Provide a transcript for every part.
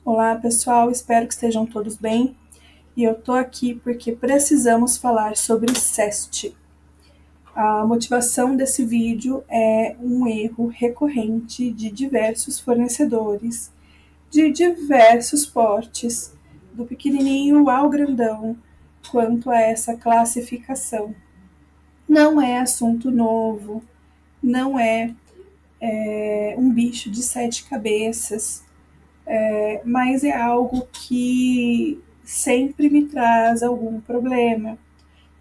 Olá pessoal, espero que estejam todos bem e eu tô aqui porque precisamos falar sobre SEST. A motivação desse vídeo é um erro recorrente de diversos fornecedores, de diversos portes, do pequenininho ao grandão, quanto a essa classificação. Não é assunto novo, não é um bicho de 7 cabeças, mas é algo que sempre me traz algum problema.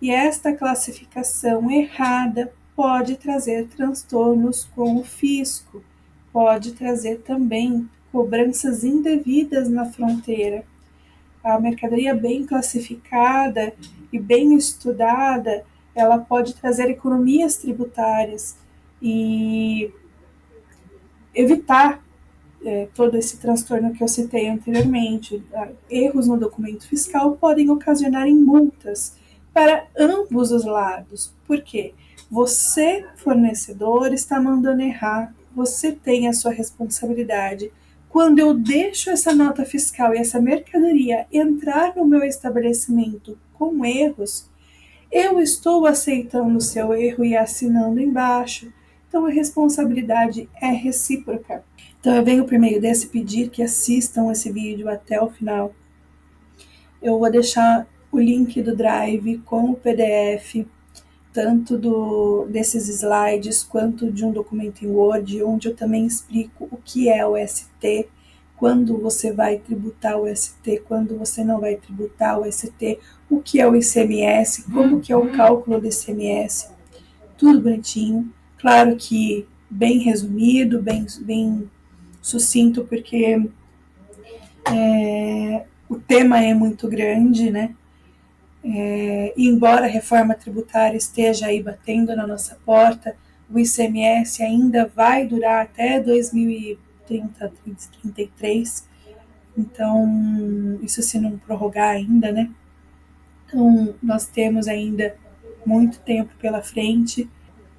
E esta classificação errada pode trazer transtornos com o fisco, pode trazer também cobranças indevidas na fronteira. A mercadoria bem classificada e bem estudada, ela pode trazer economias tributárias e evitar todo esse transtorno que eu citei anteriormente. Erros no documento fiscal podem ocasionar em multas para ambos os lados. Por quê? Você, fornecedor, está mandando errar, você tem a sua responsabilidade. Quando eu deixo essa nota fiscal e essa mercadoria entrar no meu estabelecimento com erros, eu estou aceitando o seu erro e assinando embaixo. Então a responsabilidade é recíproca. Então eu venho por meio desse pedir que assistam esse vídeo até o final. Eu vou deixar o link do Drive com o PDF, tanto desses slides quanto de um documento em Word, onde eu também explico o que é o ST, quando você vai tributar o ST, quando você não vai tributar o ST, o que é o ICMS, como que é o cálculo do ICMS, tudo bonitinho. Claro que bem resumido, bem sucinto, porque o tema é muito grande, né? E embora a reforma tributária esteja aí batendo na nossa porta, o ICMS ainda vai durar até 2030, 2033, então isso se não prorrogar ainda, né? Então nós temos ainda muito tempo pela frente.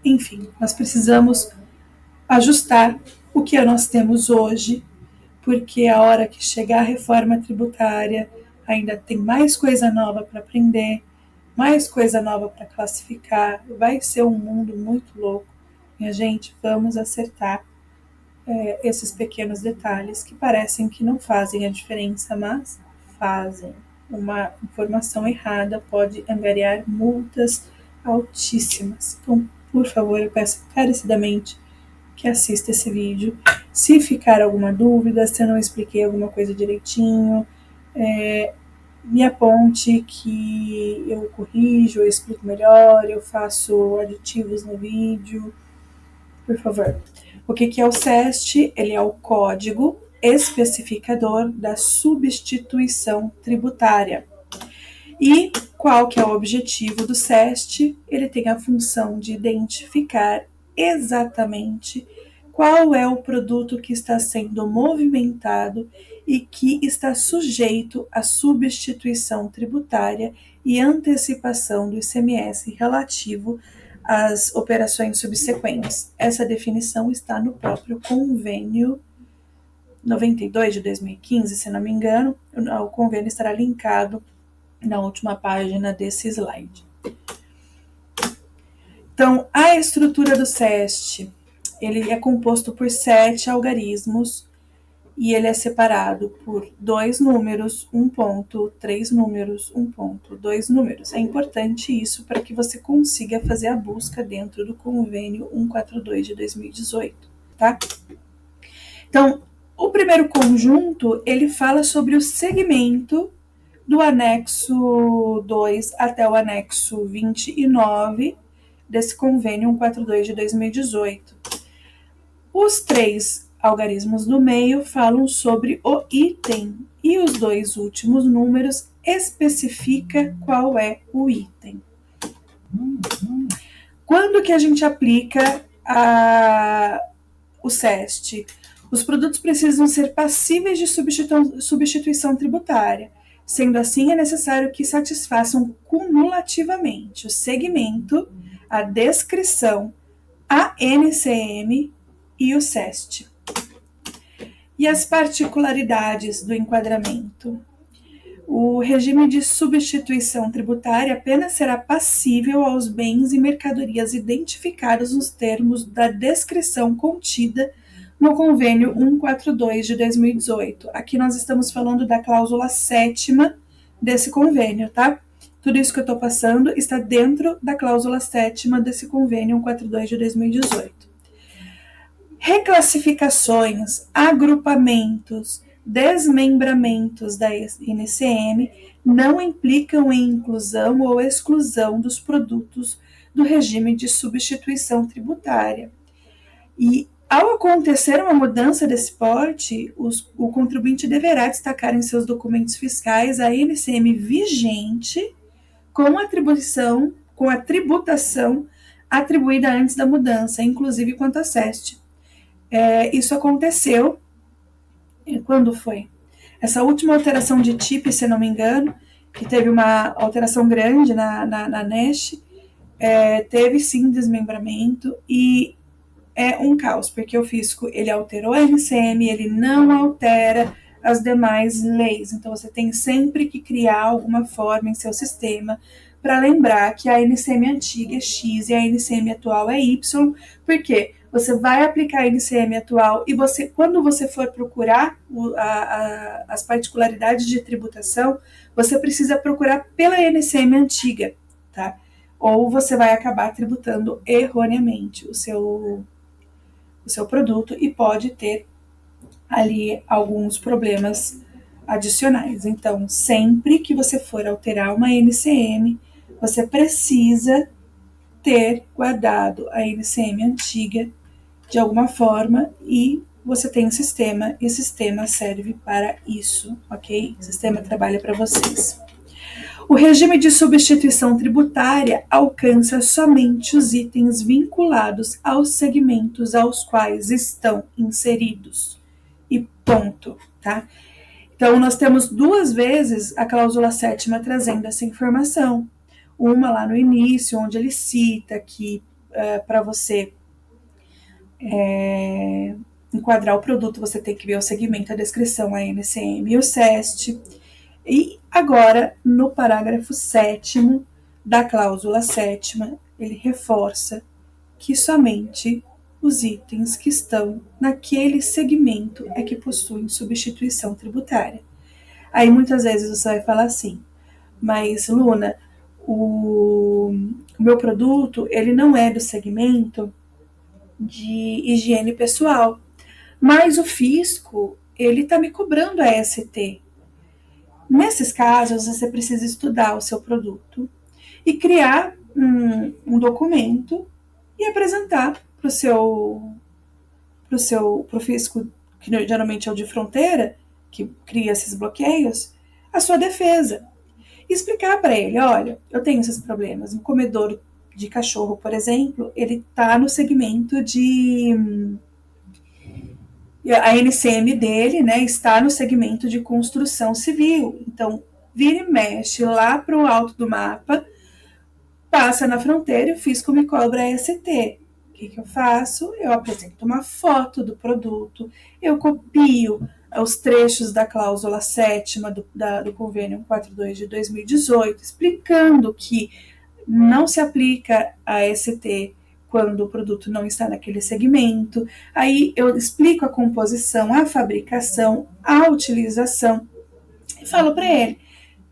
Enfim, nós precisamos ajustar o que nós temos hoje, porque a hora que chegar a reforma tributária ainda tem mais coisa nova para aprender, mais coisa nova para classificar, vai ser um mundo muito louco. Minha gente, vamos acertar esses pequenos detalhes que parecem que não fazem a diferença, mas fazem. Uma informação errada pode angariar multas altíssimas. Então, por favor, eu peço encarecidamente que assista esse vídeo. Se ficar alguma dúvida, se eu não expliquei alguma coisa direitinho, me aponte que eu corrijo, eu explico melhor, eu faço aditivos no vídeo, por favor. O que é o SEST? Ele é o Código Especificador da Substituição Tributária. E qual que é o objetivo do SEST? Ele tem a função de identificar exatamente qual é o produto que está sendo movimentado e que está sujeito à substituição tributária e antecipação do ICMS relativo às operações subsequentes. Essa definição está no próprio convênio 92 de 2015, se não me engano. O convênio estará linkado na última página desse slide. Então, a estrutura do SEST, ele é composto por 7 algarismos e ele é separado por 2 números, 1 ponto, 3 números, 1 ponto, 2 números. É importante isso para que você consiga fazer a busca dentro do convênio 142 de 2018, tá? Então, o primeiro conjunto, ele fala sobre o segmento do anexo 2 até o anexo 29 desse convênio 142 de 2018. Os 3 algarismos do meio falam sobre o item e os 2 últimos números especifica qual é o item. Quando que a gente aplica o SEST? Os produtos precisam ser passíveis de substituição tributária. Sendo assim, é necessário que satisfaçam cumulativamente o segmento, a descrição, a NCM e o SEST. E as particularidades do enquadramento? O regime de substituição tributária apenas será passível aos bens e mercadorias identificados nos termos da descrição contida no convênio 142 de 2018. Aqui nós estamos falando da cláusula 7ª desse convênio, tá? Tudo isso que eu estou passando está dentro da cláusula 7ª desse convênio 142 de 2018. Reclassificações, agrupamentos, desmembramentos da NCM não implicam em inclusão ou exclusão dos produtos do regime de substituição tributária. E, ao acontecer uma mudança desse porte, o contribuinte deverá destacar em seus documentos fiscais a NCM vigente com a tributação atribuída antes da mudança, inclusive quanto a SEST. Isso aconteceu. Quando foi? Essa última alteração de TIP, se não me engano, que teve uma alteração grande na NESH, teve sim desmembramento e é um caos, porque o fisco ele alterou a NCM, ele não altera as demais leis. Então você tem sempre que criar alguma forma em seu sistema para lembrar que a NCM antiga é X e a NCM atual é Y, porque você vai aplicar a NCM atual e você, quando você for procurar as particularidades de tributação, você precisa procurar pela NCM antiga, tá? Ou você vai acabar tributando erroneamente o seu produto e pode ter ali alguns problemas adicionais. Então, sempre que você for alterar uma NCM, você precisa ter guardado a NCM antiga de alguma forma e você tem um sistema e o sistema serve para isso, ok? O sistema trabalha para vocês. O regime de substituição tributária alcança somente os itens vinculados aos segmentos aos quais estão inseridos. E ponto, tá? Então, nós temos duas vezes a cláusula 7ª trazendo essa informação. Uma lá no início, onde ele cita que para você enquadrar o produto, você tem que ver o segmento, a descrição, a NCM e o SEST. E agora, no parágrafo 7º da cláusula 7ª, ele reforça que somente os itens que estão naquele segmento é que possuem substituição tributária. Aí muitas vezes você vai falar assim, mas Luna, o meu produto ele não é do segmento de higiene pessoal, mas o fisco ele está me cobrando a ST. Nesses casos, você precisa estudar o seu produto e criar um documento e apresentar para o fisco, que geralmente é o de fronteira, que cria esses bloqueios, a sua defesa. E explicar para ele, olha, eu tenho esses problemas. Um comedor de cachorro, por exemplo, ele está no segmento de... A NCM dele, né, está no segmento de construção civil. Então, vira e mexe lá para o alto do mapa, passa na fronteira e o fisco me cobra a ST. O que eu faço? Eu apresento uma foto do produto, eu copio os trechos da cláusula 7ª do convênio 142 de 2018, explicando que não se aplica a ST quando o produto não está naquele segmento. Aí eu explico a composição, a fabricação, a utilização e falo para ele,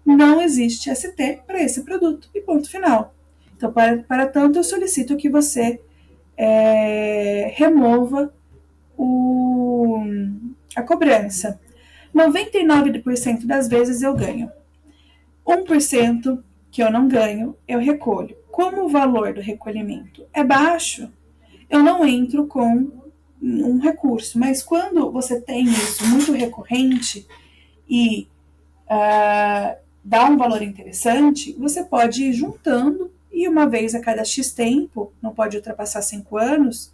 não existe ST para esse produto e ponto final. Então, para tanto, eu solicito que você remova a cobrança. 99% das vezes eu ganho. 1% que eu não ganho, eu recolho. Como o valor do recolhimento é baixo, eu não entro com um recurso. Mas quando você tem isso muito recorrente e dá um valor interessante, você pode ir juntando e uma vez a cada X tempo, não pode ultrapassar 5 anos,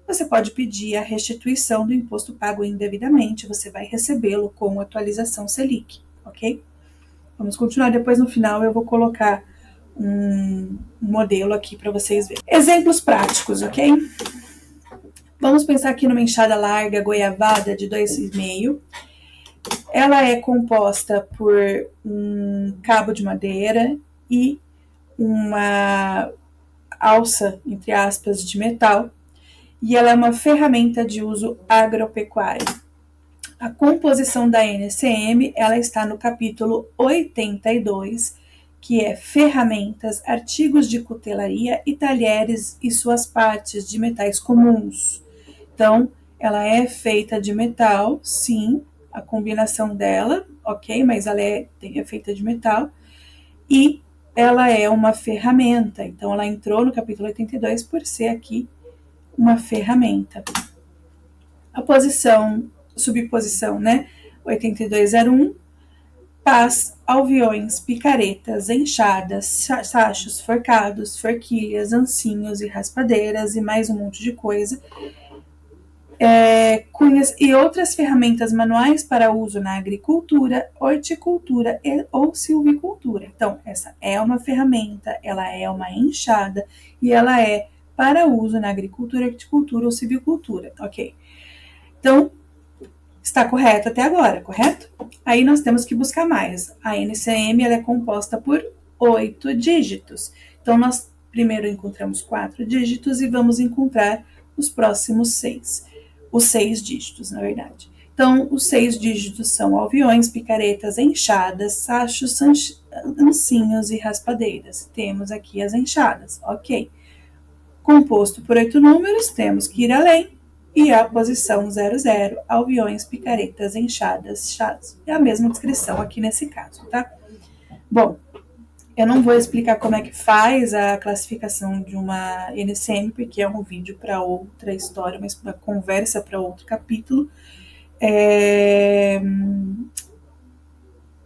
você pode pedir a restituição do imposto pago indevidamente, você vai recebê-lo com atualização Selic, ok? Vamos continuar, depois no final eu vou colocar um modelo aqui para vocês verem. Exemplos práticos, ok? Vamos pensar aqui numa enxada larga goiavada de 2,5. Ela é composta por um cabo de madeira e uma alça, entre aspas, de metal, e ela é uma ferramenta de uso agropecuário. A composição da NCM, ela está no capítulo 82, que é ferramentas, artigos de cutelaria e talheres e suas partes de metais comuns. Então, ela é feita de metal, sim, a combinação dela, ok, mas ela é feita de metal, e ela é uma ferramenta, então ela entrou no capítulo 82 por ser aqui uma ferramenta. A subposição, né, 8201, pás, alveões, picaretas, enxadas, sachos, forcados, forquilhas, ancinhos e raspadeiras e mais um monte de coisa, cunhas e outras ferramentas manuais para uso na agricultura, horticultura ou silvicultura. Então, essa é uma ferramenta, ela é uma enxada e ela é para uso na agricultura, horticultura ou silvicultura, ok? Então, está correto até agora, correto? Aí nós temos que buscar mais. A NCM ela é composta por 8 dígitos. Então, nós primeiro encontramos 4 dígitos e vamos encontrar os próximos 6. Os 6 dígitos, na verdade. Então, os 6 dígitos são alveões, picaretas, enxadas, sachos, ancinhos e raspadeiras. Temos aqui as enxadas, ok. Composto por 8 números, temos que ir além. E a posição 00, alveões, picaretas, enxadas, chás. É a mesma descrição aqui nesse caso, tá? Bom, eu não vou explicar como é que faz a classificação de uma NCM, porque é um vídeo para outra história, uma conversa para outro capítulo.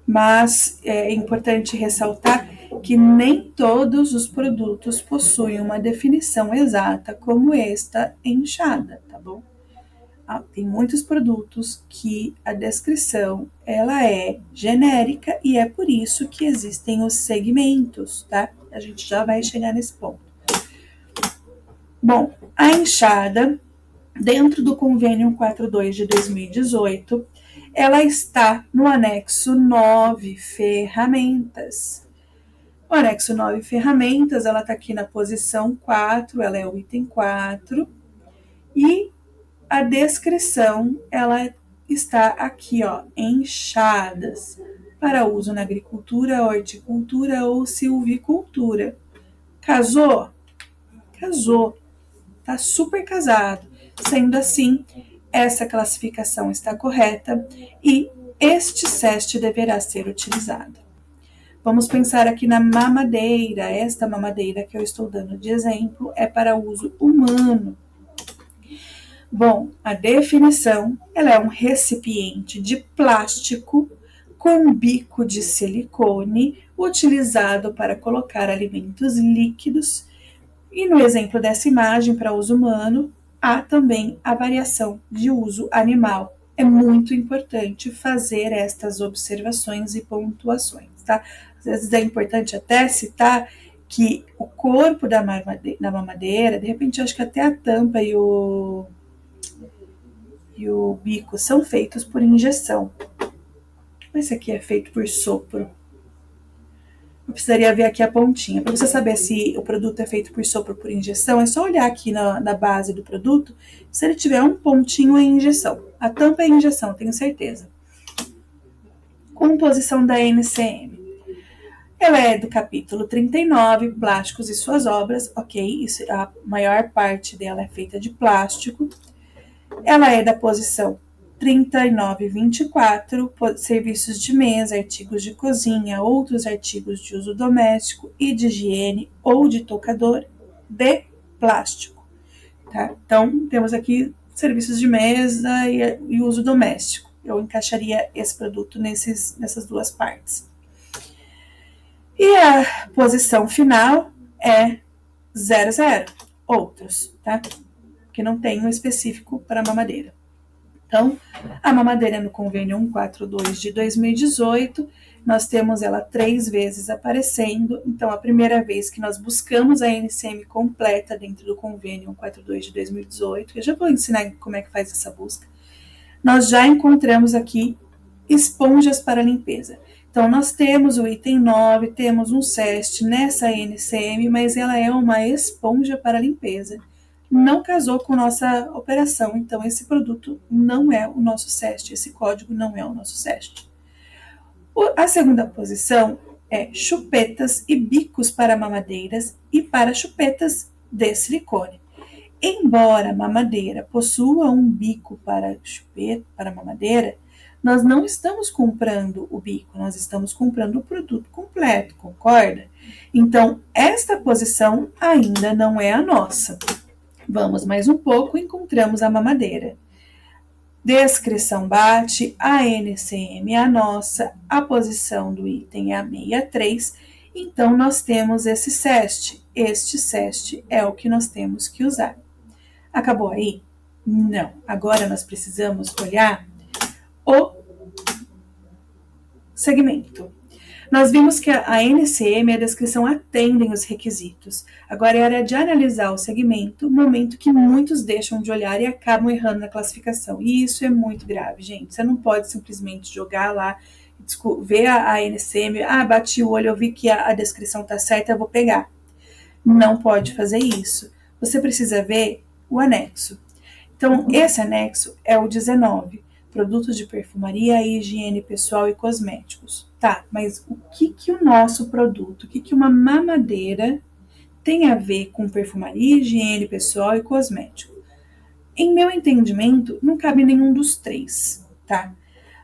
Mas é importante ressaltar que nem todos os produtos possuem uma definição exata como esta enxada, tá bom? Tem muitos produtos que a descrição ela é genérica e é por isso que existem os segmentos, tá? A gente já vai chegar nesse ponto. Bom, a enxada, dentro do convênio 42 de 2018, ela está no anexo 9, ferramentas. O anexo 9, ferramentas, ela está aqui na posição 4, ela é o item 4, e a descrição, ela está aqui, ó, enxadas, para uso na agricultura, horticultura ou silvicultura. Casou? Casou. Tá super casado. Sendo assim, essa classificação está correta e este SEST deverá ser utilizado. Vamos pensar aqui na mamadeira. Esta mamadeira que eu estou dando de exemplo é para uso humano. Bom, a definição, ela é um recipiente de plástico com bico de silicone utilizado para colocar alimentos líquidos. E no exemplo dessa imagem para uso humano, há também a variação de uso animal. É muito importante fazer estas observações e pontuações, tá? Às vezes é importante até citar que o corpo da mamadeira, de repente eu acho que até a tampa e o bico são feitos por injeção. Esse aqui é feito por sopro. Eu precisaria ver aqui a pontinha. Para você saber se o produto é feito por sopro ou por injeção, é só olhar aqui na base do produto. Se ele tiver um pontinho, é injeção. A tampa é injeção, tenho certeza. Composição da NCM. Ela é do capítulo 39, plásticos e suas obras, ok? Isso, a maior parte dela é feita de plástico. Ela é da posição 3924, serviços de mesa, artigos de cozinha, outros artigos de uso doméstico e de higiene ou de toucador de plástico. Tá? Então, temos aqui serviços de mesa e uso doméstico. Eu encaixaria esse produto nessas duas partes. E a posição final é 00, outros, tá? Que não tem um específico para mamadeira. Então, a mamadeira no convênio 142 de 2018, nós temos ela 3 vezes aparecendo. Então, a primeira vez que nós buscamos a NCM completa dentro do convênio 142 de 2018, eu já vou ensinar como é que faz essa busca, nós já encontramos aqui esponjas para limpeza. Então, nós temos o item 9, temos um CEST nessa NCM, mas ela é uma esponja para limpeza. Não casou com nossa operação, então esse produto não é o nosso CEST, esse código não é o nosso CEST. A segunda posição é chupetas e bicos para mamadeiras e para chupetas de silicone. Embora a mamadeira possua um bico para chupeta, para mamadeira, nós não estamos comprando o bico, nós estamos comprando o produto completo, concorda? Então, esta posição ainda não é a nossa. Vamos mais um pouco, encontramos a mamadeira. Descrição bate, a NCM é a nossa, a posição do item é a 63, então nós temos esse CEST. Este CEST é o que nós temos que usar. Acabou aí? Não. Agora nós precisamos olhar o segmento. Nós vimos que a NCM e a descrição atendem os requisitos. Agora é hora de analisar o segmento, momento que muitos deixam de olhar e acabam errando na classificação. E isso é muito grave, gente. Você não pode simplesmente jogar lá, ver a NCM, bati o olho, eu vi que a descrição está certa, eu vou pegar. Não pode fazer isso. Você precisa ver o anexo. Então, esse anexo é o 19, produtos de perfumaria, higiene pessoal e cosméticos. Tá, mas o que o nosso produto, o que uma mamadeira tem a ver com perfumaria, higiene pessoal e cosmético? Em meu entendimento, não cabe nenhum dos três, tá?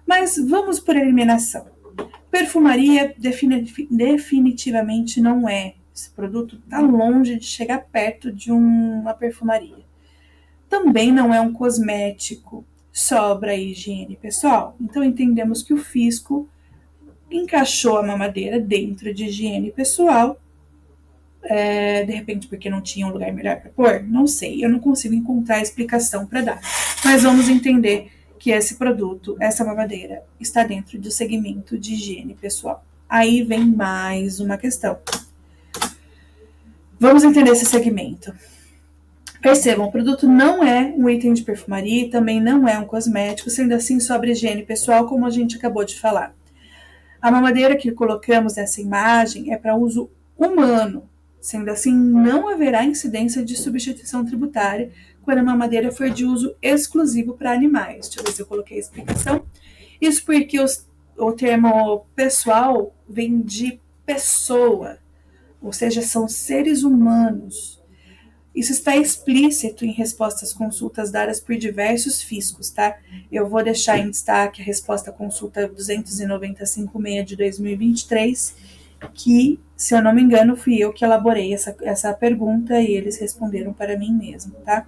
Mas vamos por eliminação. Perfumaria definitivamente não é. Esse produto está longe de chegar perto de uma perfumaria. Também não é um cosmético, sobra a higiene pessoal. Então entendemos que o fisco encaixou a mamadeira dentro de higiene pessoal, de repente porque não tinha um lugar melhor para pôr, não sei, eu não consigo encontrar explicação para dar. Mas vamos entender que esse produto, essa mamadeira, está dentro do segmento de higiene pessoal. Aí vem mais uma questão. Vamos entender esse segmento. Percebam, o produto não é um item de perfumaria, também não é um cosmético, sendo assim sobre higiene pessoal, como a gente acabou de falar. A mamadeira que colocamos nessa imagem é para uso humano, sendo assim não haverá incidência de substituição tributária quando a mamadeira for de uso exclusivo para animais. Deixa eu ver se eu coloquei a explicação. Isso porque o termo pessoal vem de pessoa, ou seja, são seres humanos. Isso está explícito em respostas às consultas dadas por diversos fiscos, tá? Eu vou deixar em destaque a resposta à consulta 295.6 de 2023, que, se eu não me engano, fui eu que elaborei essa pergunta e eles responderam para mim mesmo, tá?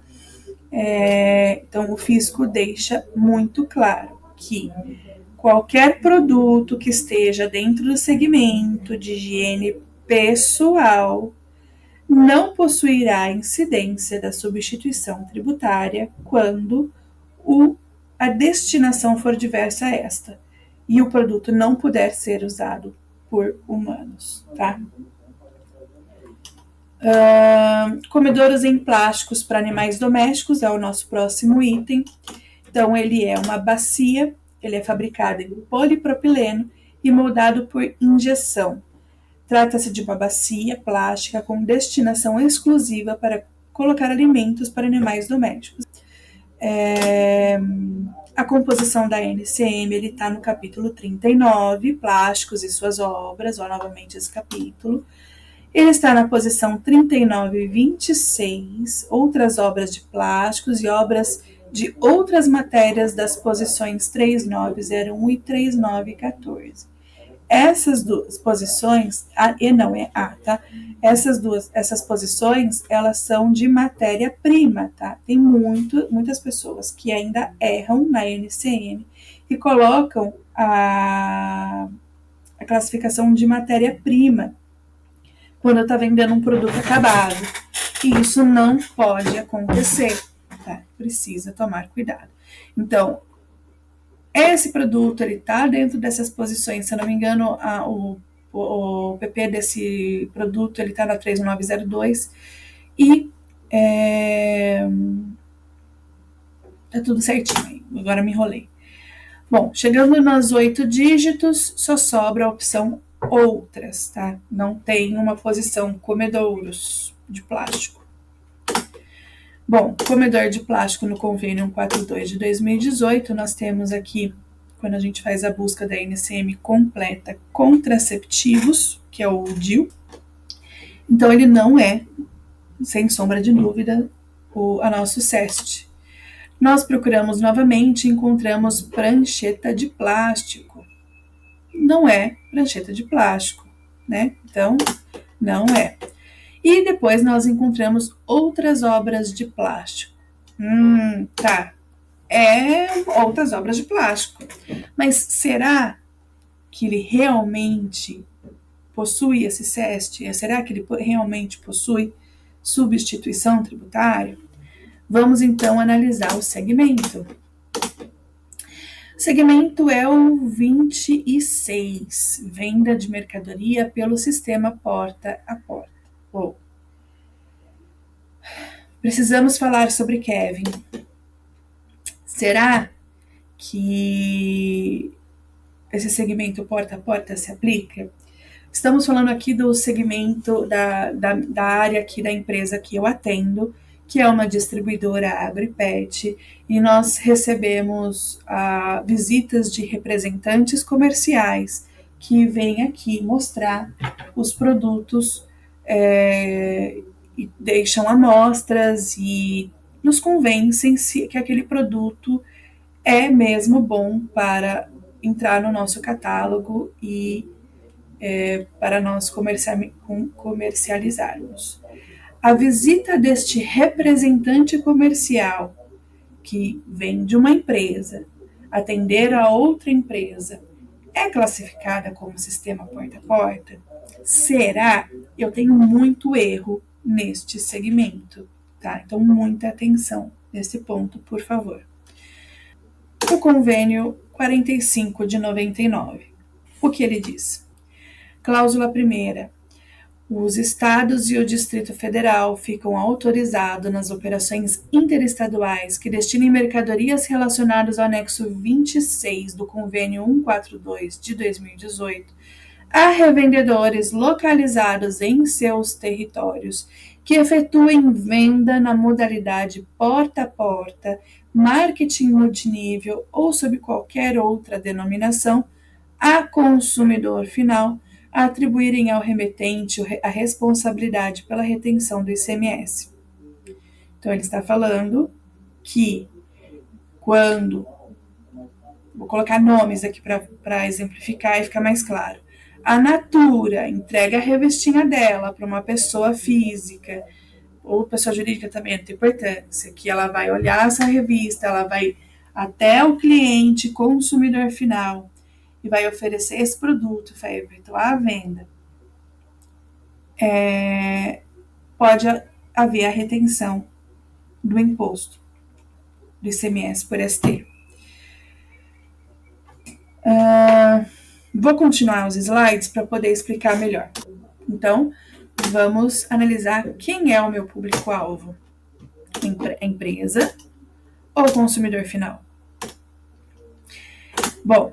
Então, o fisco deixa muito claro que qualquer produto que esteja dentro do segmento de higiene pessoal não possuirá incidência da substituição tributária quando a destinação for diversa a esta e o produto não puder ser usado por humanos, tá? Comedouros em plásticos para animais domésticos é o nosso próximo item. Então, ele é uma bacia, ele é fabricado em polipropileno e moldado por injeção. Trata-se de uma bacia plástica com destinação exclusiva para colocar alimentos para animais domésticos. A composição da NCM está no capítulo 39, Plásticos e suas obras, novamente esse capítulo. Ele está na posição 39 e 26, outras obras de plásticos e obras de outras matérias das posições 3901 e 3914. Essas duas posições, tá? Essas posições, elas são de matéria-prima, tá? Tem muitas pessoas que ainda erram na NCM e colocam a classificação de matéria-prima quando está vendendo um produto acabado. E isso não pode acontecer, tá? Precisa tomar cuidado. Então, Esse produto ele está dentro dessas posições, se eu não me engano, o PP desse produto ele está na 31902 e tá tudo certinho. Agora me enrolei. Bom, chegando nos 8 dígitos, só sobra a opção outras, tá? Não tem uma posição comedouros de plástico. Bom, comedor de plástico no convênio 142 de 2018, nós temos aqui, quando a gente faz a busca da NCM completa, contraceptivos, que é o DIU. Então, ele não é, sem sombra de dúvida, a nosso CEST. Nós procuramos novamente e encontramos prancheta de plástico. Não é prancheta de plástico, né? Então, não é. E depois nós encontramos outras obras de plástico. Tá. Outras obras de plástico. Mas será que ele realmente possui esse CEST? Será que ele realmente possui substituição tributária? Vamos então analisar o segmento. O segmento é o 26, venda de mercadoria pelo sistema porta a porta. Precisamos falar sobre Kevin. Será que esse segmento porta a porta se aplica? Estamos falando aqui do segmento da área aqui da empresa que eu atendo, que é uma distribuidora AgriPet, e nós recebemos visitas de representantes comerciais que vêm aqui mostrar os produtos e deixam amostras e nos convencem que aquele produto é mesmo bom para entrar no nosso catálogo e para nós comercializarmos. A visita deste representante comercial que vem de uma empresa atender a outra empresa é classificada como sistema porta a porta? Será? Eu tenho muito erro neste segmento, tá? Então, muita atenção nesse ponto, por favor. O convênio 45 de 99. O que ele diz? Cláusula primeira. Os estados e o Distrito Federal ficam autorizados nas operações interestaduais que destinem mercadorias relacionadas ao anexo 26 do Convênio 142 de 2018 a revendedores localizados em seus territórios que efetuem venda na modalidade porta a porta, marketing multinível ou sob qualquer outra denominação, a consumidor final a atribuírem ao remetente a responsabilidade pela retenção do ICMS. Então, ele está falando que quando... Vou colocar nomes aqui para exemplificar e ficar mais claro. A Natura entrega a revistinha dela para uma pessoa física, ou pessoa jurídica também, não tem importância, que ela vai olhar essa revista, ela vai até o cliente, consumidor final, e vai oferecer esse produto, vai efetuar a venda. Pode haver a retenção do imposto, do ICMS por ST. Vou continuar os slides para poder explicar melhor. Então, vamos analisar quem é o meu público-alvo. Empresa ou consumidor final? Bom,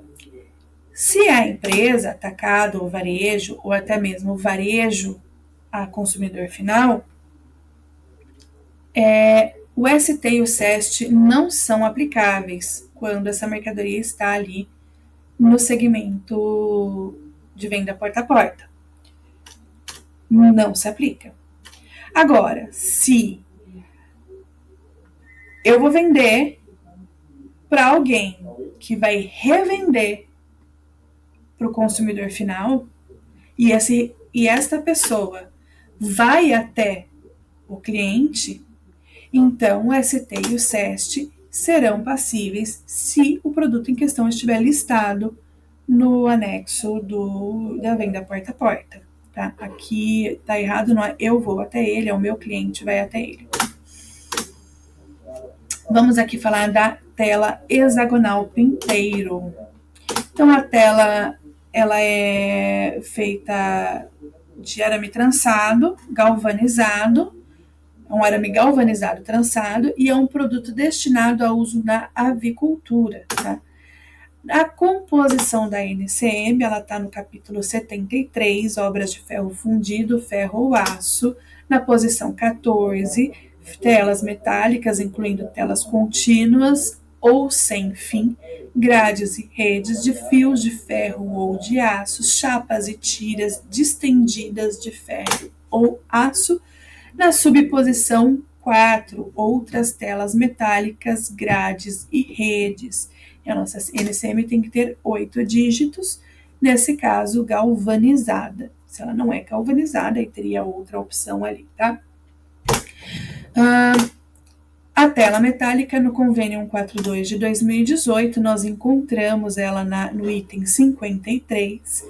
se a empresa, atacado ou varejo, ou até mesmo varejo a consumidor final, o ST e o CEST não são aplicáveis quando essa mercadoria está ali no segmento de venda porta a porta. Não se aplica. Agora, se eu vou vender para alguém que vai revender para o consumidor final e esta pessoa vai até o cliente, então o ST e o CEST serão passíveis se o produto em questão estiver listado no anexo da venda porta a porta. Tá? Aqui está errado, não é eu vou até ele, é o meu cliente vai até ele. Vamos aqui falar da tela hexagonal pinteiro. Então, a tela ela é feita de arame trançado, galvanizado, um arame galvanizado trançado, e é um produto destinado a uso na avicultura. Tá? A composição da NCM, ela está no capítulo 73, obras de ferro fundido, ferro ou aço, na posição 14, telas metálicas, incluindo telas contínuas ou sem fim, grades e redes de fios de ferro ou de aço, chapas e tiras distendidas de ferro ou aço. Na subposição 4, outras telas metálicas, grades e redes. E a nossa NCM tem que ter 8 dígitos, nesse caso, galvanizada. Se ela não é galvanizada, aí teria outra opção ali, tá? A tela metálica, no convênio 142 de 2018, nós encontramos ela no item 53.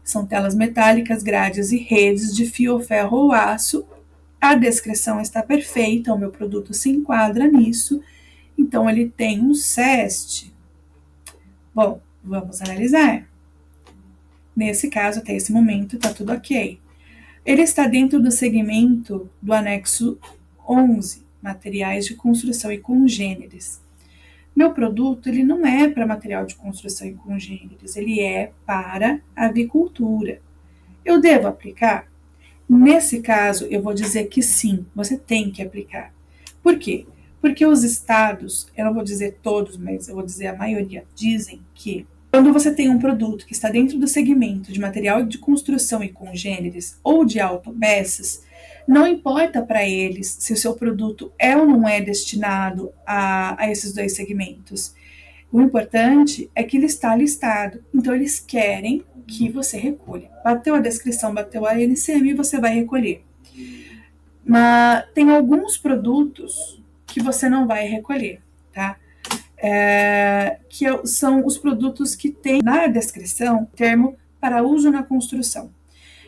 São telas metálicas, grades e redes de fio, ferro ou aço. A descrição está perfeita, o meu produto se enquadra nisso. Então, ele tem um CEST. Bom, vamos analisar. Nesse caso, até esse momento, está tudo ok. Ele está dentro do segmento do anexo 11, materiais de construção e congêneres. Meu produto, ele não é para material de construção e congêneres, ele é para avicultura. Eu devo aplicar? Nesse caso, eu vou dizer que sim, você tem que aplicar. Por quê? Porque os estados, eu não vou dizer todos, mas eu vou dizer a maioria, dizem que quando você tem um produto que está dentro do segmento de material de construção e congêneres ou de autopeças, não importa para eles se o seu produto é ou não é destinado a esses dois segmentos. O importante é que ele está listado. Então, eles querem que você recolha. Bateu a descrição, bateu a NCM, você vai recolher. Mas tem alguns produtos que você não vai recolher, tá? Que são os produtos que tem na descrição termo para uso na construção.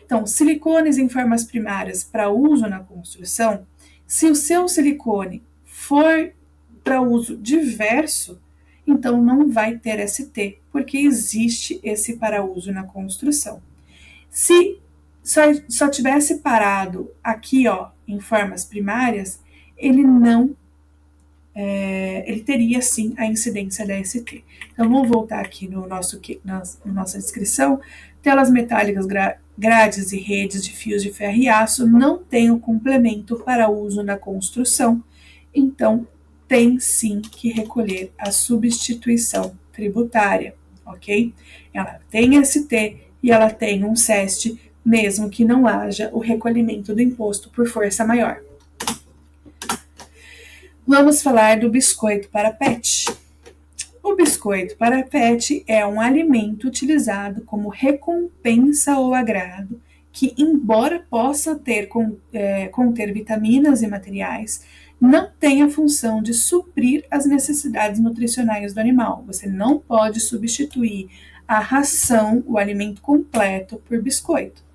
Então, silicones em formas primárias para uso na construção, se o seu silicone for para uso diverso, então não vai ter ST, porque existe esse para uso na construção. Se só tivesse parado aqui, ó, em formas primárias, ele não ele teria sim a incidência da ST. Então vamos voltar aqui no nossa descrição. Telas metálicas, grades e redes de fios de ferro e aço não têm o complemento para uso na construção, então tem sim que recolher a substituição tributária, ok? Ela tem ST e ela tem um CEST, mesmo que não haja o recolhimento do imposto por força maior. Vamos falar do biscoito para pet. O biscoito para pet é um alimento utilizado como recompensa ou agrado que, embora possa conter vitaminas e materiais, não tem a função de suprir as necessidades nutricionais do animal. Você não pode substituir a ração, o alimento completo, por biscoito.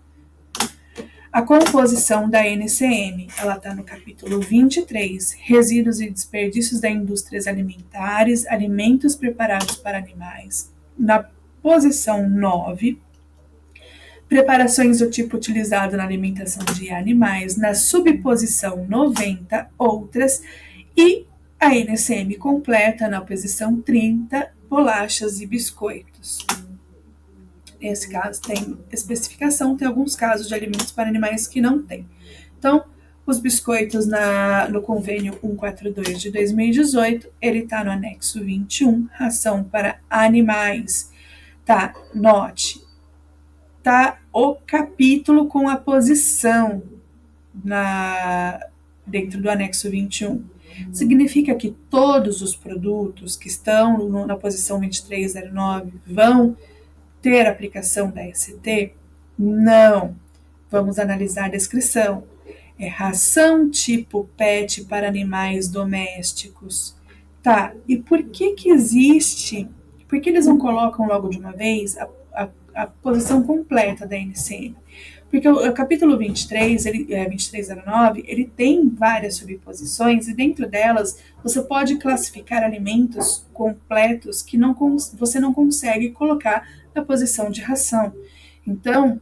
A composição da NCM, ela está no capítulo 23, resíduos e desperdícios da indústrias alimentares, alimentos preparados para animais. Na posição 9, preparações do tipo utilizado na alimentação de animais. Na subposição 90, outras. E a NCM completa na posição 30, bolachas e biscoitos. Nesse caso tem especificação, tem alguns casos de alimentos para animais que não tem. Então, os biscoitos no convênio 142 de 2018, ele está no anexo 21, ração para animais. Tá, note, tá o capítulo com a posição dentro do anexo 21. Significa que todos os produtos que estão na posição 2309 vão ter aplicação da ST? Não. Vamos analisar a descrição. É ração tipo PET para animais domésticos. Tá, e por que existe? Por que eles não colocam logo de uma vez a posição completa da NCM. Porque o capítulo 23, 2309, ele tem várias subposições e dentro delas você pode classificar alimentos completos que você não consegue colocar na posição de ração. Então,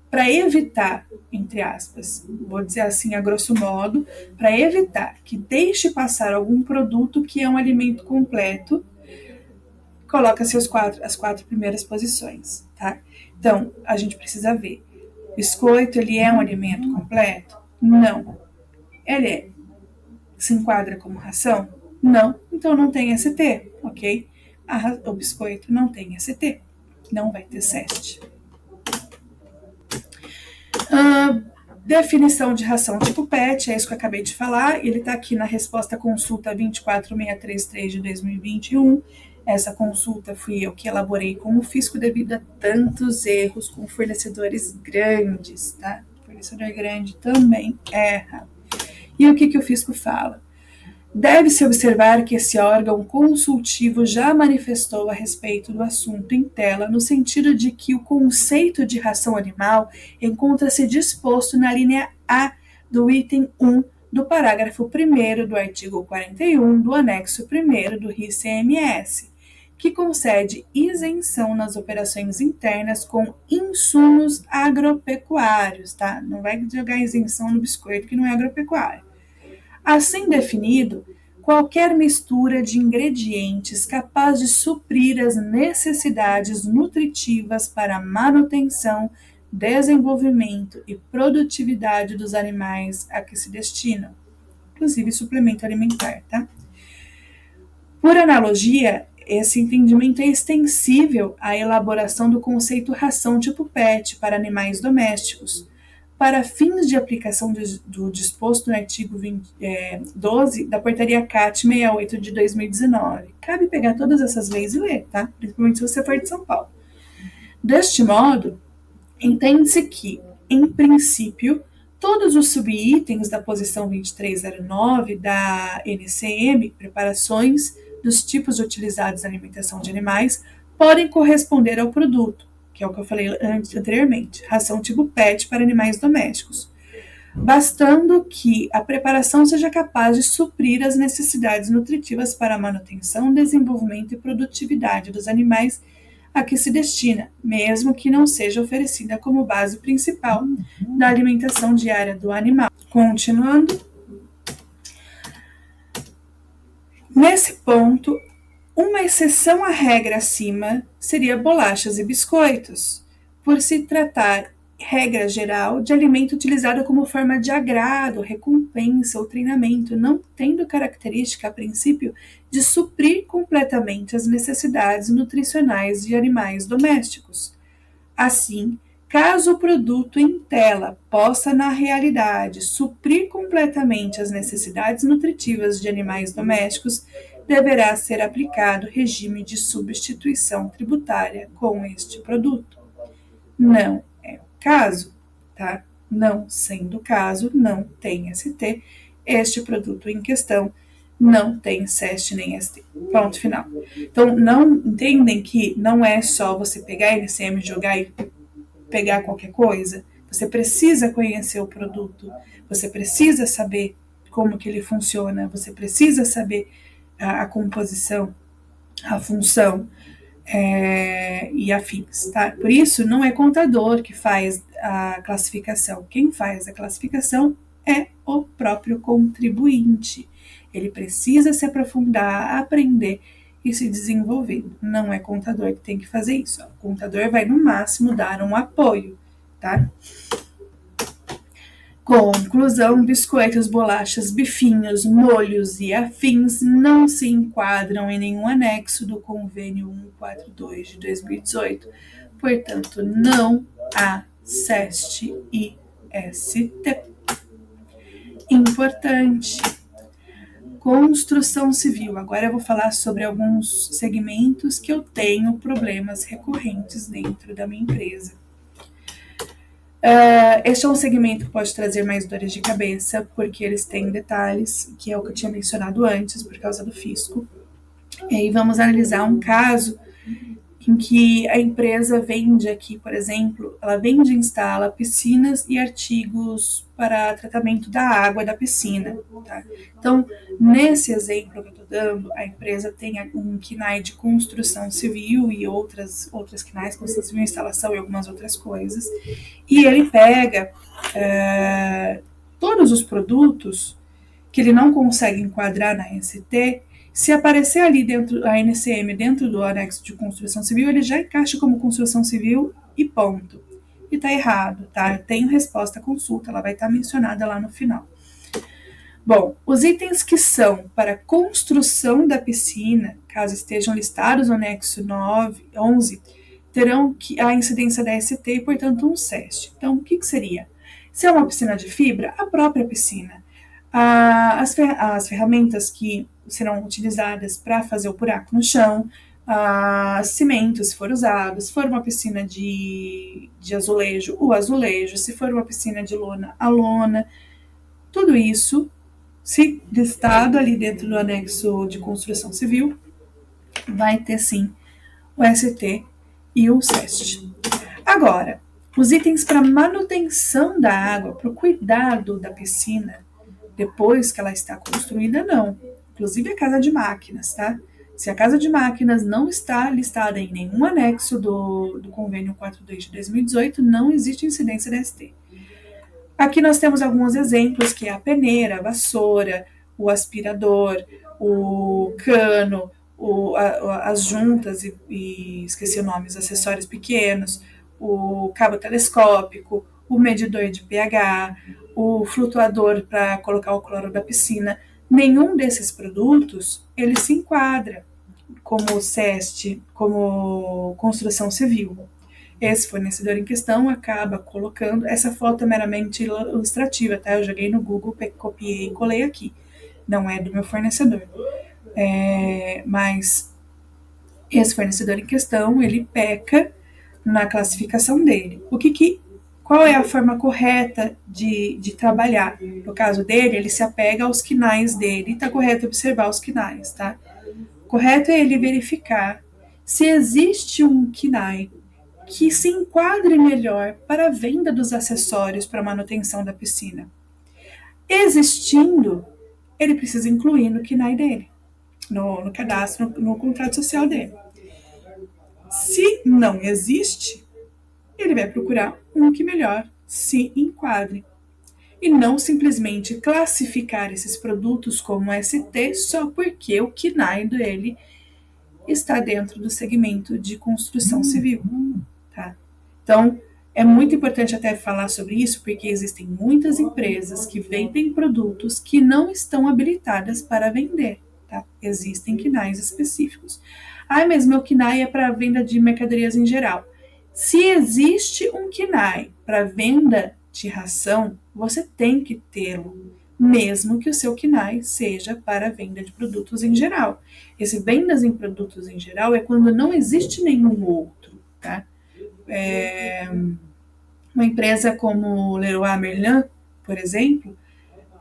para evitar, entre aspas, vou dizer assim a grosso modo, para evitar que deixe passar algum produto que é um alimento completo, coloca-se as quatro primeiras posições, tá? Então, a gente precisa ver. Biscoito, ele é um alimento completo? Não. Ele se enquadra como ração? Não. Então, não tem ST, ok? O biscoito não tem ST. Não vai ter SEST. Definição de ração tipo PET, é isso que eu acabei de falar. Ele está aqui na resposta à consulta 24633 de 2021. Essa consulta fui eu que elaborei com o fisco devido a tantos erros com fornecedores grandes, tá? Fornecedor grande também erra. E o que o fisco fala? Deve-se observar que esse órgão consultivo já manifestou a respeito do assunto em tela, no sentido de que o conceito de ração animal encontra-se disposto na linha A do item 1 do parágrafo 1º do artigo 41 do anexo 1º do RICMS, que concede isenção nas operações internas com insumos agropecuários, tá? Não vai jogar isenção no biscoito que não é agropecuário. Assim definido, qualquer mistura de ingredientes capaz de suprir as necessidades nutritivas para a manutenção, desenvolvimento e produtividade dos animais a que se destinam, inclusive suplemento alimentar, tá? Por analogia, esse entendimento é extensível à elaboração do conceito ração tipo PET para animais domésticos, para fins de aplicação do disposto no artigo 12 da portaria CAT 68 de 2019. Cabe pegar todas essas leis e ler, tá? Principalmente se você for de São Paulo. Deste modo, entende-se que, em princípio, todos os subitens da posição 2309 da NCM, preparações dos tipos utilizados na alimentação de animais, podem corresponder ao produto, que é o que eu falei anteriormente, ração tipo PET para animais domésticos, bastando que a preparação seja capaz de suprir as necessidades nutritivas para a manutenção, desenvolvimento e produtividade dos animais a que se destina, mesmo que não seja oferecida como base principal da alimentação diária do animal. Continuando, nesse ponto, uma exceção à regra acima seria bolachas e biscoitos, por se tratar, regra geral, de alimento utilizado como forma de agrado, recompensa ou treinamento, não tendo característica, a princípio, de suprir completamente as necessidades nutricionais de animais domésticos. Assim, caso o produto em tela possa, na realidade, suprir completamente as necessidades nutritivas de animais domésticos, deverá ser aplicado regime de substituição tributária com este produto. Não é o caso, tá? Não sendo o caso, não tem ST, este produto em questão não tem SEST nem ST. Ponto final. Então, não entendem que não é só você pegar a NCM, jogar e pegar qualquer coisa. Você precisa conhecer o produto, você precisa saber como que ele funciona, você precisa saber a composição, a função e afins, tá? Por isso, não é contador que faz a classificação. Quem faz a classificação é o próprio contribuinte. Ele precisa se aprofundar, aprender e se desenvolver. Não é contador que tem que fazer isso. O contador vai, no máximo, dar um apoio, tá? Conclusão: biscoitos, bolachas, bifinhos, molhos e afins não se enquadram em nenhum anexo do Convênio 142 de 2018. Portanto, não há SEST e ST. Importante. Construção civil. Agora eu vou falar sobre alguns segmentos que eu tenho problemas recorrentes dentro da minha empresa. Este é um segmento que pode trazer mais dores de cabeça, porque eles têm detalhes, que é o que eu tinha mencionado antes, por causa do fisco. E aí vamos analisar um caso em que a empresa vende aqui, por exemplo, ela vende e instala piscinas e artigos para tratamento da água da piscina. Tá? Então, nesse exemplo que eu estou dando, a empresa tem um KNAI de construção civil e outras KNAIs, construção civil, instalação e algumas outras coisas, e ele pega todos os produtos que ele não consegue enquadrar na NCT. Se aparecer ali dentro a NCM dentro do anexo de construção civil, ele já encaixa como construção civil e ponto. E tá errado, tá? Eu tenho resposta à consulta, ela vai estar mencionada lá no final. Bom, os itens que são para construção da piscina, caso estejam listados no anexo 11, terão a incidência da ST e, portanto, um SEST. Então, o que seria? Se é uma piscina de fibra, a própria piscina. As ferramentas que serão utilizadas para fazer o buraco no chão, cimento, se for usado, se for uma piscina de azulejo, o azulejo, se for uma piscina de lona, a lona, tudo isso, se listado ali dentro do anexo de construção civil, vai ter sim o ST e o SEST. Agora, os itens para manutenção da água, para o cuidado da piscina, depois que ela está construída, não. Inclusive a casa de máquinas, tá? Se a casa de máquinas não está listada em nenhum anexo do convênio 42 de 2018, não existe incidência da ST. Aqui nós temos alguns exemplos, que é a peneira, a vassoura, o aspirador, o cano, as juntas e esqueci o nome, os acessórios pequenos, o cabo telescópico, o medidor de pH, o flutuador para colocar o cloro da piscina. Nenhum desses produtos ele se enquadra como SEST, como construção civil. Esse fornecedor em questão acaba colocando, essa foto é meramente ilustrativa, tá? Eu joguei no Google, copiei e colei aqui. Não é do meu fornecedor. Mas esse fornecedor em questão, ele peca na classificação dele. Qual é a forma correta de trabalhar? No caso dele, ele se apega aos KNAIs dele, tá correto observar os KNAIs, tá? Correto é ele verificar se existe um KNAI que se enquadre melhor para a venda dos acessórios para a manutenção da piscina. Existindo, ele precisa incluir no KNAI dele, no cadastro, no contrato social dele. Se não existe, ele vai procurar um que melhor se enquadre. E não simplesmente classificar esses produtos como ST só porque o KNAI dele está dentro do segmento de construção civil. Tá? Então, é muito importante até falar sobre isso, porque existem muitas empresas que vendem produtos que não estão habilitadas para vender. Tá? Existem KNAIs específicos. Mas meu KNAI é para venda de mercadorias em geral. Se existe um KNAI para venda de ração, você tem que tê-lo, mesmo que o seu KNAI seja para venda de produtos em geral. Esse vendas em produtos em geral é quando não existe nenhum outro, tá? Uma empresa como Leroy Merlin, por exemplo,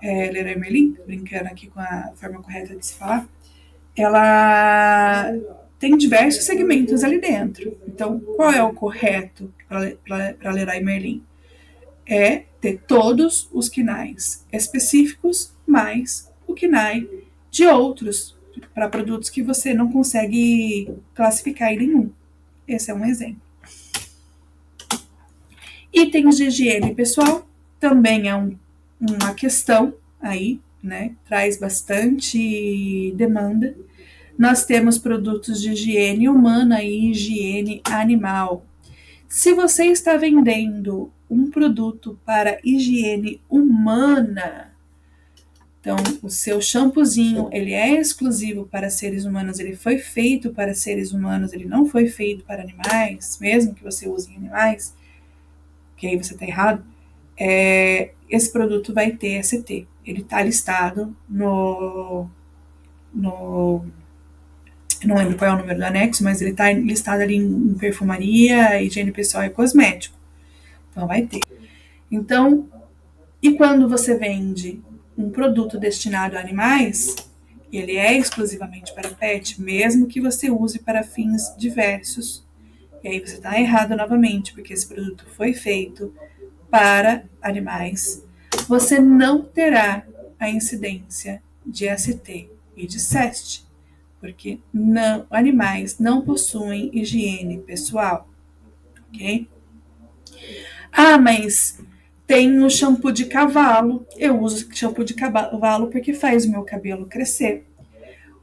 Leroy Merlin, brincando aqui com a forma correta de se falar, ela tem diversos segmentos ali dentro. Então, qual é o correto para Leroy Merlin? É ter todos os KNAIs específicos, mais o KNAI de outros, para produtos que você não consegue classificar em nenhum. Esse é um exemplo. Itens de higiene pessoal também é uma questão aí, né? Traz bastante demanda. Nós temos produtos de higiene humana e higiene animal. Se você está vendendo um produto para higiene humana, então o seu shampoozinho, ele é exclusivo para seres humanos, ele foi feito para seres humanos, ele não foi feito para animais, mesmo que você use em animais, que aí você está errado, esse produto vai ter ST. Ele está listado no não lembro qual é o número do anexo, mas ele está listado ali em perfumaria, higiene pessoal e cosmético. Então vai ter. Então, e quando você vende um produto destinado a animais, ele é exclusivamente para pet, mesmo que você use para fins diversos, E aí você está errado novamente, porque esse produto foi feito para animais. Você não terá a incidência de ST e de SEST, porque animais não possuem higiene pessoal, ok? Ah, mas tem o shampoo de cavalo. Eu uso shampoo de cavalo porque faz o meu cabelo crescer.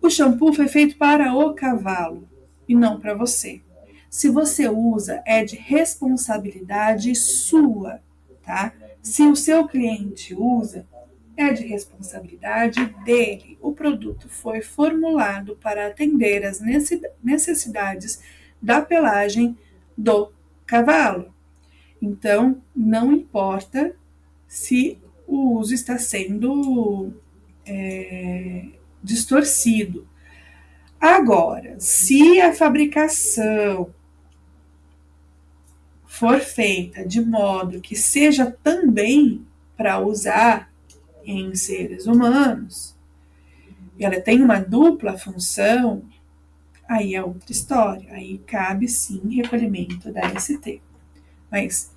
O shampoo foi feito para o cavalo e não para você. Se você usa, é de responsabilidade sua, tá? Se o seu cliente usa, é de responsabilidade dele. O produto foi formulado para atender às necessidades da pelagem do cavalo. Então, não importa se o uso está sendo distorcido. Agora, se a fabricação for feita de modo que seja também para usar em seres humanos, e ela tem uma dupla função, aí é outra história. Aí cabe sim recolhimento da ST. Mas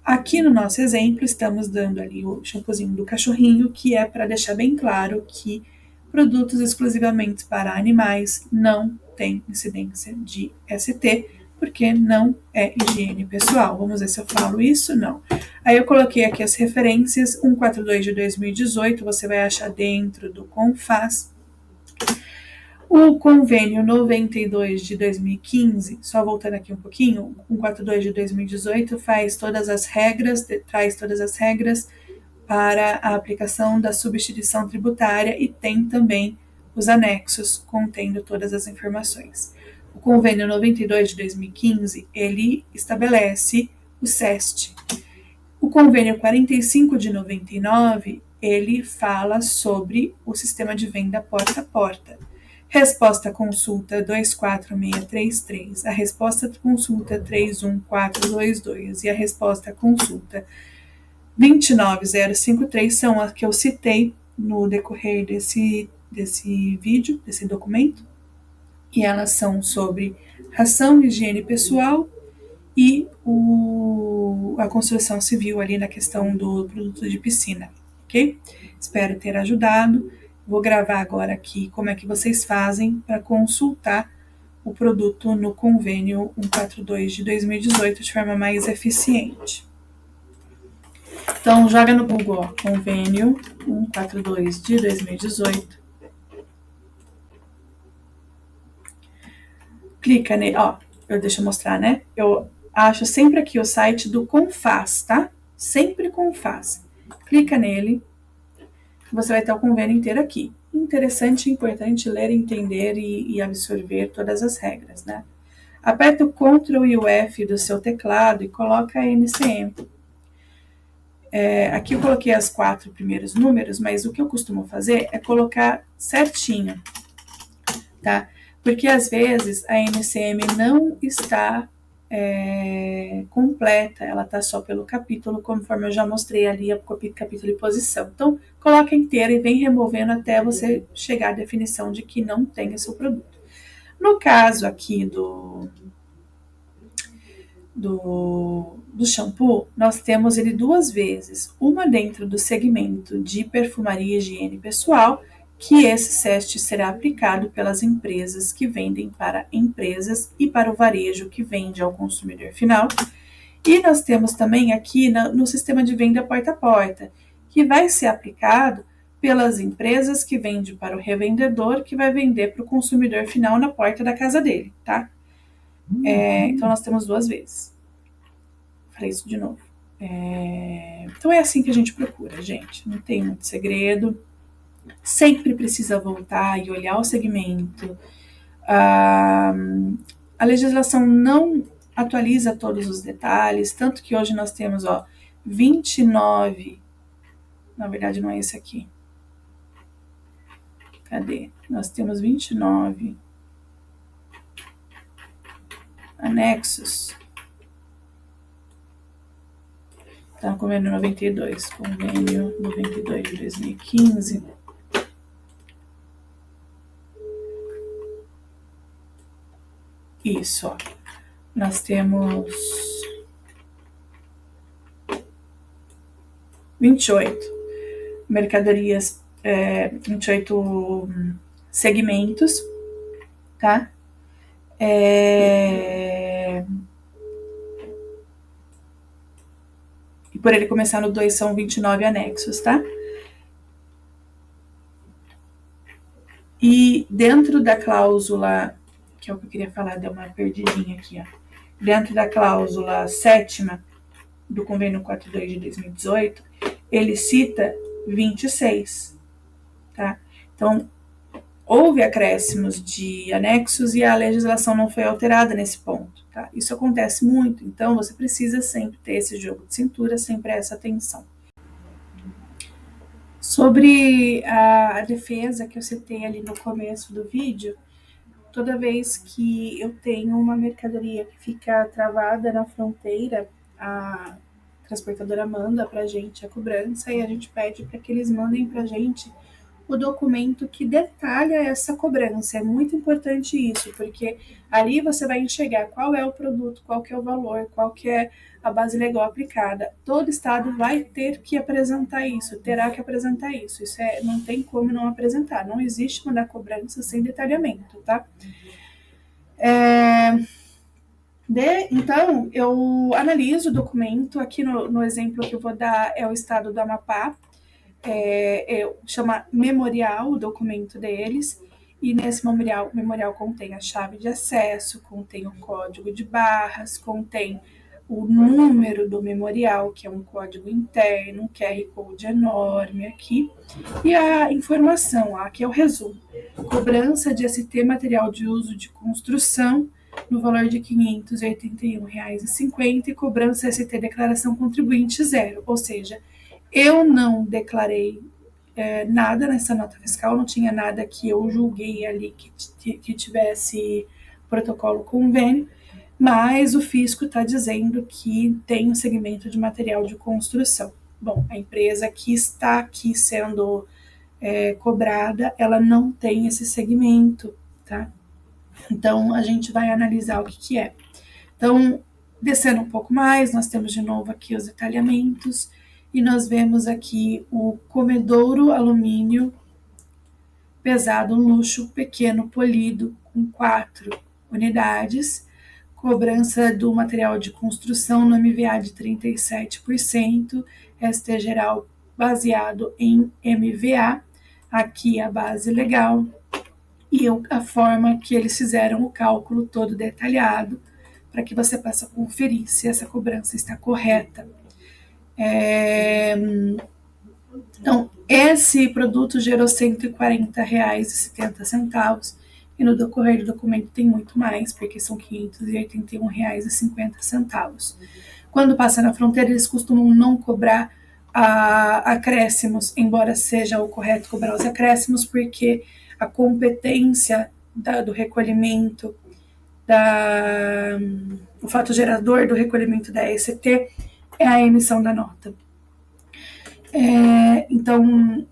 aqui no nosso exemplo, estamos dando ali o shampoozinho do cachorrinho, que é para deixar bem claro que produtos exclusivamente para animais não têm incidência de ST, porque não é higiene pessoal. Vamos ver se eu falo isso? Não. Aí eu coloquei aqui as referências, 142 de 2018, você vai achar dentro do CONFAS. O convênio 92 de 2015, só voltando aqui um pouquinho, 142 de 2018 faz todas as regras, traz todas as regras para a aplicação da substituição tributária e tem também os anexos contendo todas as informações. O convênio 92 de 2015, ele estabelece o SEST. O convênio 45 de 99, ele fala sobre o sistema de venda porta a porta. Resposta consulta 24633, a resposta consulta 31422 e a resposta consulta 29053 são as que eu citei no decorrer desse vídeo, desse documento, e elas são sobre ração, higiene pessoal e a construção civil ali na questão do produto de piscina, ok? Espero ter ajudado. Vou gravar agora aqui como é que vocês fazem para consultar o produto no convênio 142 de 2018 de forma mais eficiente. Então, joga no Google, ó, convênio 142 de 2018. Clica nele, ó, deixa eu mostrar, né? Eu acho sempre aqui o site do CONFAS, tá? Sempre CONFAS. Clica nele, você vai ter o convênio inteiro aqui. Interessante e importante ler, entender e absorver todas as regras, né? Aperta o Ctrl e o F do seu teclado e coloca a NCM. Aqui eu coloquei os 4 primeiros números, mas o que eu costumo fazer é colocar certinho, tá? Porque às vezes a NCM não está completa, ela está só pelo capítulo, conforme eu já mostrei ali o capítulo e posição. Então, coloca inteira e vem removendo até você chegar à definição de que não tem esse produto. No caso aqui do shampoo, nós temos ele 2 vezes, uma dentro do segmento de perfumaria e higiene pessoal, que esse SEST será aplicado pelas empresas que vendem para empresas e para o varejo que vende ao consumidor final. E nós temos também aqui no sistema de venda porta a porta, que vai ser aplicado pelas empresas que vendem para o revendedor, que vai vender para o consumidor final na porta da casa dele, tá? Então, nós temos 2 vezes. Falei isso de novo. Então, é assim que a gente procura, gente. Não tem muito segredo. Sempre precisa voltar e olhar o segmento. A legislação não atualiza todos os detalhes, tanto que hoje nós temos 29, na verdade não é esse aqui. Cadê? Nós temos 29 anexos. Tá, convênio 92, convênio 92 de 2015. Isso, ó. Nós temos 28 mercadorias, 28 segmentos, tá? E por ele começar no 2 são 29 anexos, tá? E dentro da cláusula, que é o que eu queria falar, deu uma perdidinha aqui, ó. Dentro da cláusula 7ª do Convênio 42 de 2018, ele cita 26, tá? Então, houve acréscimos de anexos e a legislação não foi alterada nesse ponto, tá? Isso acontece muito, então você precisa sempre ter esse jogo de cintura, sempre essa atenção. Sobre a defesa que eu citei ali no começo do vídeo, toda vez que eu tenho uma mercadoria que fica travada na fronteira, a transportadora manda para a gente a cobrança e a gente pede para que eles mandem para a gente o documento que detalha essa cobrança. É muito importante isso, porque ali você vai enxergar qual é o produto, qual que é o valor, qual que é a base legal aplicada. Todo estado vai ter que apresentar isso, terá que apresentar isso. Isso não tem como não apresentar. Não existe mandar cobrança sem detalhamento, tá? Então, eu analiso o documento. Aqui no exemplo que eu vou dar é o estado do Amapá. Chama memorial o documento deles, e nesse memorial contém a chave de acesso, contém o código de barras, contém o número do memorial, que é um código interno, um QR Code enorme aqui, e a informação, aqui é o resumo: cobrança de ST material de uso de construção no valor de R$ 581,50 e cobrança ST declaração contribuinte zero, ou seja, eu não declarei nada nessa nota fiscal, não tinha nada que eu julguei ali que tivesse protocolo convênio, mas o fisco está dizendo que tem um segmento de material de construção. Bom, a empresa que está aqui sendo cobrada, ela não tem esse segmento, tá? Então, a gente vai analisar o que é. Então, descendo um pouco mais, nós temos de novo aqui os detalhamentos, e nós vemos aqui o comedouro alumínio pesado, um luxo pequeno polido, com 4 unidades, cobrança do material de construção no MVA de 37%, ST geral baseado em MVA, aqui a base legal, e a forma que eles fizeram o cálculo todo detalhado, para que você possa conferir se essa cobrança está correta. Então, esse produto gerou R$ 140,70, e no decorrer do documento tem muito mais, porque são R$ 581,50. Quando passa na fronteira, eles costumam não cobrar acréscimos, embora seja o correto cobrar os acréscimos, porque a competência do recolhimento, o fato gerador do recolhimento da ECT é a emissão da nota. Então,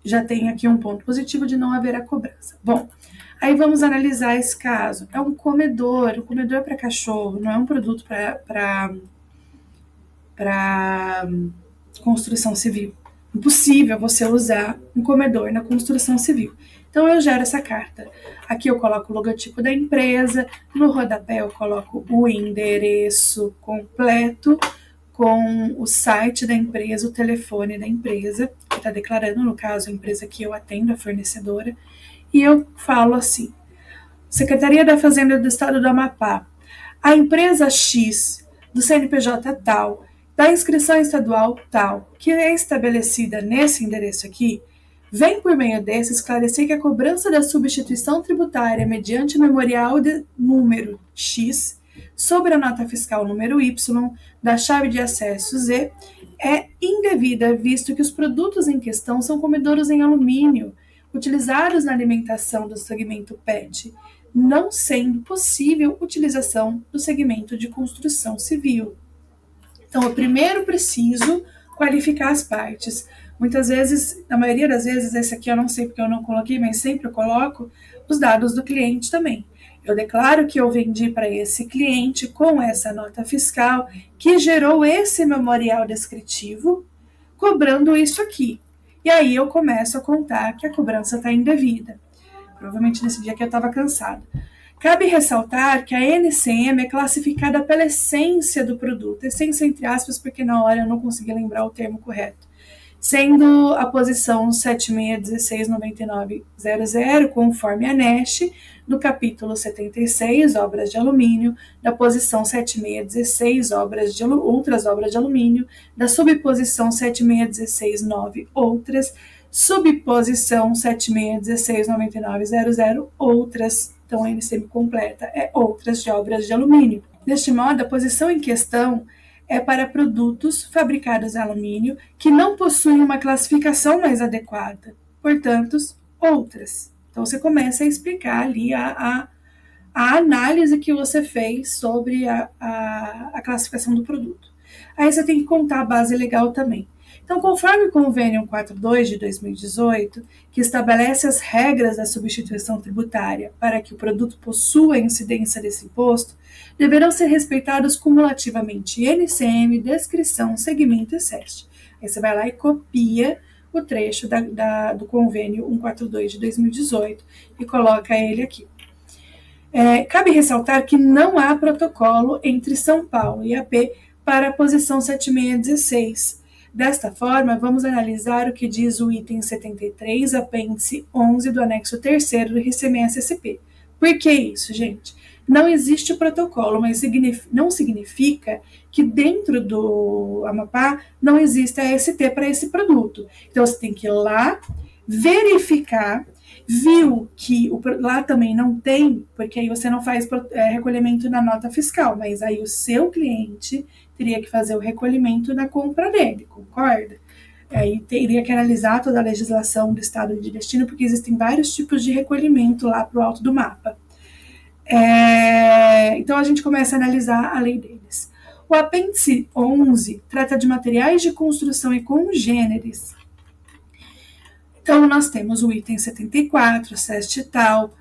já tem aqui um ponto positivo de não haver a cobrança. Bom, aí vamos analisar esse caso. É um comedor para cachorro, não é um produto para construção civil. Impossível você usar um comedor na construção civil. Então, eu gero essa carta. Aqui eu coloco o logotipo da empresa, no rodapé eu coloco o endereço completo, com o site da empresa, o telefone da empresa, que está declarando, no caso, a empresa que eu atendo, a fornecedora, e eu falo assim: Secretaria da Fazenda do Estado do Amapá, a empresa X, do CNPJ tal, da inscrição estadual tal, que é estabelecida nesse endereço aqui, vem por meio desse esclarecer que a cobrança da substituição tributária mediante memorial de número X sobre a nota fiscal número Y da chave de acesso Z é indevida, visto que os produtos em questão são comedouros em alumínio, utilizados na alimentação do segmento PET, não sendo possível utilização do segmento de construção civil. Então, eu primeiro preciso qualificar as partes. Muitas vezes, na maioria das vezes, esse aqui eu não sei porque eu não coloquei, mas sempre eu coloco os dados do cliente também. Eu declaro que eu vendi para esse cliente com essa nota fiscal que gerou esse memorial descritivo, cobrando isso aqui. E aí eu começo a contar que a cobrança está indevida. Provavelmente nesse dia que eu estava cansada. Cabe ressaltar que a NCM é classificada pela essência do produto, essência entre aspas, porque na hora eu não consegui lembrar o termo correto, sendo a posição 76169900, conforme a NESH, do capítulo 76, obras de alumínio, da posição 7616, outras obras de alumínio, da subposição 76169, outras, subposição 76169900, outras. Então, a NCM completa é outras de obras de alumínio. Deste modo, a posição em questão é para produtos fabricados em alumínio que não possuem uma classificação mais adequada, portanto, outras. Então, você começa a explicar ali a análise que você fez sobre a classificação do produto. Aí você tem que contar a base legal também. Então, conforme o Convênio 42 de 2018, que estabelece as regras da substituição tributária para que o produto possua a incidência desse imposto, deverão ser respeitados cumulativamente NCM, descrição, segmento e SEST. Aí você vai lá e copia o trecho do Convênio 142 de 2018 e coloca ele aqui. Cabe ressaltar que não há protocolo entre São Paulo e AP para a posição 7616. Desta forma, vamos analisar o que diz o item 73, apêndice 11 do anexo 3º do ICMS-SP. Por que isso, gente? Não existe protocolo, mas não significa que dentro do Amapá não exista AST para esse produto. Então, você tem que ir lá, verificar, viu que lá também não tem, porque aí você não faz recolhimento na nota fiscal, mas aí o seu cliente teria que fazer o recolhimento na compra dele, concorda? Aí teria que analisar toda a legislação do estado de destino, porque existem vários tipos de recolhimento lá para o alto do mapa. Então a gente começa a analisar a lei deles. O apêndice 11 trata de materiais de construção e congêneres. Então, nós temos o item 74, SEST tal,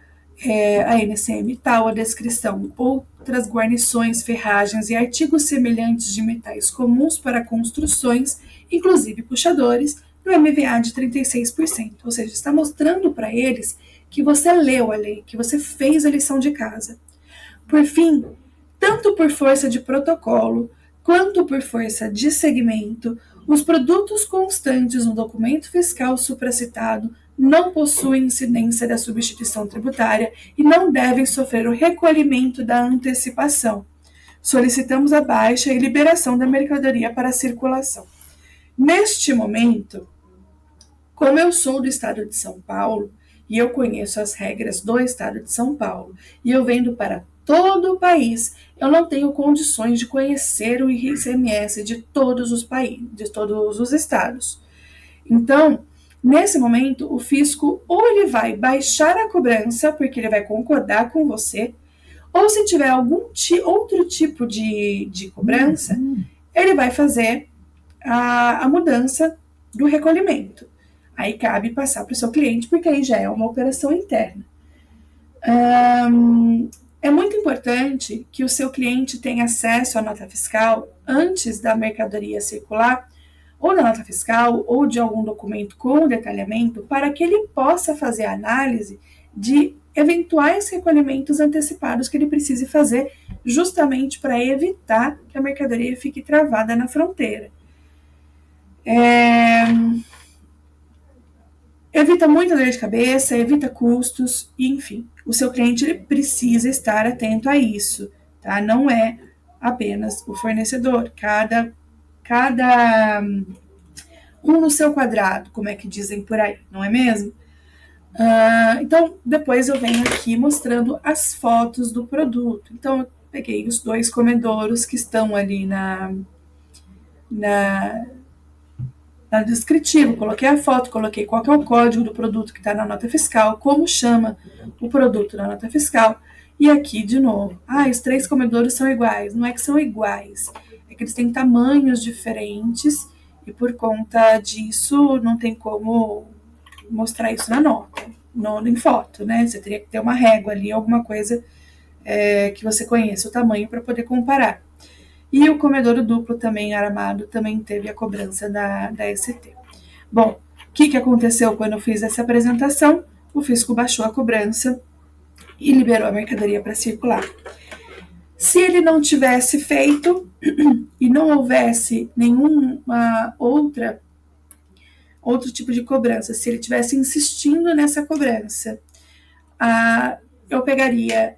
a NCM tal, a descrição, outras guarnições, ferragens e artigos semelhantes de metais comuns para construções, inclusive puxadores, no MVA de 36%. Ou seja, está mostrando para eles que você leu a lei, que você fez a lição de casa. Por fim, tanto por força de protocolo, quanto por força de segmento, os produtos constantes no documento fiscal supracitado não possuem incidência da substituição tributária e não devem sofrer o recolhimento da antecipação. Solicitamos a baixa e liberação da mercadoria para circulação. Neste momento, como eu sou do estado de São Paulo e eu conheço as regras do estado de São Paulo e eu vendo para todo o país, eu não tenho condições de conhecer o ICMS de todos os países, de todos os estados. Então, nesse momento, o fisco ou ele vai baixar a cobrança, porque ele vai concordar com você, ou se tiver algum outro tipo de cobrança, ele vai fazer a mudança do recolhimento. Aí cabe passar para o seu cliente, porque aí já é uma operação interna. É muito importante que o seu cliente tenha acesso à nota fiscal antes da mercadoria circular, ou da nota fiscal, ou de algum documento com detalhamento, para que ele possa fazer a análise de eventuais recolhimentos antecipados que ele precise fazer, justamente para evitar que a mercadoria fique travada na fronteira. Evita muita dor de cabeça, evita custos, enfim, o seu cliente ele precisa estar atento a isso, tá? Não é apenas o fornecedor, cada um no seu quadrado, como é que dizem por aí, não é mesmo? Então, depois eu venho aqui mostrando as fotos do produto. Então, eu peguei os 2 comedouros que estão ali na descritivo, coloquei a foto, coloquei qual que é o código do produto que está na nota fiscal, como chama o produto na nota fiscal, e aqui de novo, os 3 comedouros são iguais. Não é que são iguais, é que eles têm tamanhos diferentes, e por conta disso não tem como mostrar isso na nota, em foto, né? Você teria que ter uma régua ali, alguma coisa que você conheça o tamanho para poder comparar. E o comedouro duplo também armado também teve a cobrança da ST. Bom, o que aconteceu quando eu fiz essa apresentação? O fisco baixou a cobrança e liberou a mercadoria para circular. Se ele não tivesse feito e não houvesse nenhuma outro tipo de cobrança, se ele tivesse insistindo nessa cobrança, eu pegaria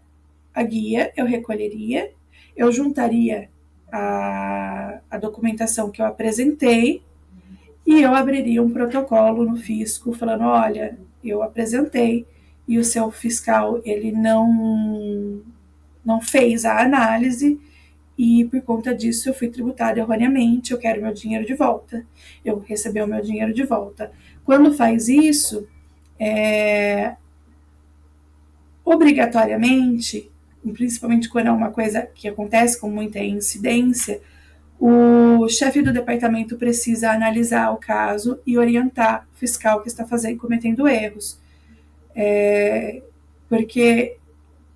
a guia, eu recolheria, eu juntaria a documentação que eu apresentei e eu abriria um protocolo no fisco falando, olha, eu apresentei e o seu fiscal ele não fez a análise e por conta disso eu fui tributada erroneamente, eu quero meu dinheiro de volta, eu recebi o meu dinheiro de volta. Quando faz isso, obrigatoriamente, principalmente quando é uma coisa que acontece com muita incidência, o chefe do departamento precisa analisar o caso e orientar o fiscal que está cometendo erros. Porque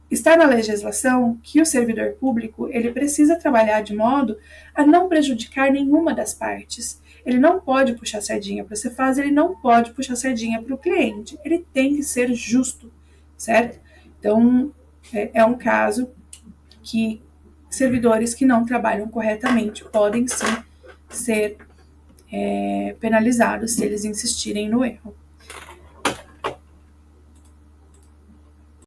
está na legislação que o servidor público ele precisa trabalhar de modo a não prejudicar nenhuma das partes. Ele não pode puxar sardinha para você fazer, ele não pode puxar sardinha para o cliente. Ele tem que ser justo, certo? Então, é um caso que servidores que não trabalham corretamente podem sim ser penalizados se eles insistirem no erro.